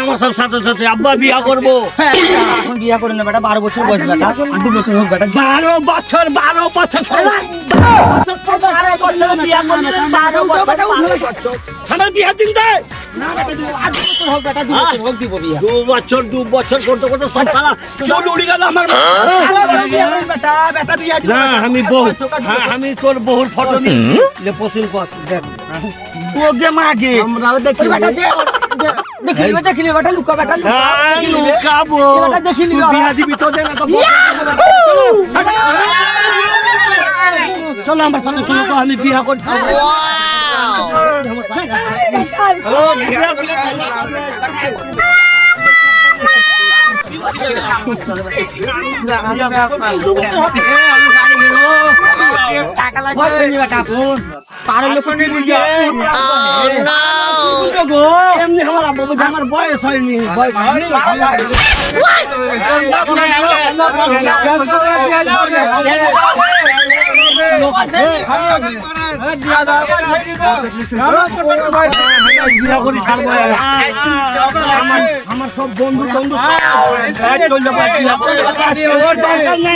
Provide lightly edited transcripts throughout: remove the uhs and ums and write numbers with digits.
আমার সব সাথে সাথে আব্বা বিয়া করবো। এখন বিয়া করে না বেটা, 12 বছর বয়স বেটা, 2 বছর হোক বেটা। 12 বছর বিয়া করবি, 12 বছর আমার বিয়া দিন দে। 8 বছর হোক বেটা, 2 বছর হোক দিব বিয়া। 2 বছর করতে করতে সব সারা চল উড়ি গেল আমার। বেটা বেটা বিয়া দিব না আমি বহু, আমি তোর বহুর ফটো নিয়ে পছন্দ কর। ওগে মাগে আমরাও দেখি বেটা, দেখিলি বেটা, লুকা বেটা, লুকাবো বেটা দেখিলি বিয়া দিবি তো দে না তো। চলো আমার সাথে চলো তো, আমি বিয়া করছি। টাকা লাগবে বেটা, ফোন পারো লোক এমনি আমার আব্বু বলছে, আমার বয়স হয়নি, বয়স হয়নি। বিয়া করি ছাড়বো। আমার সব বন্ধু বন্ধু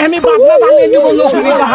আমি বাংলা বাঙালি বন্ধু সুবিধা।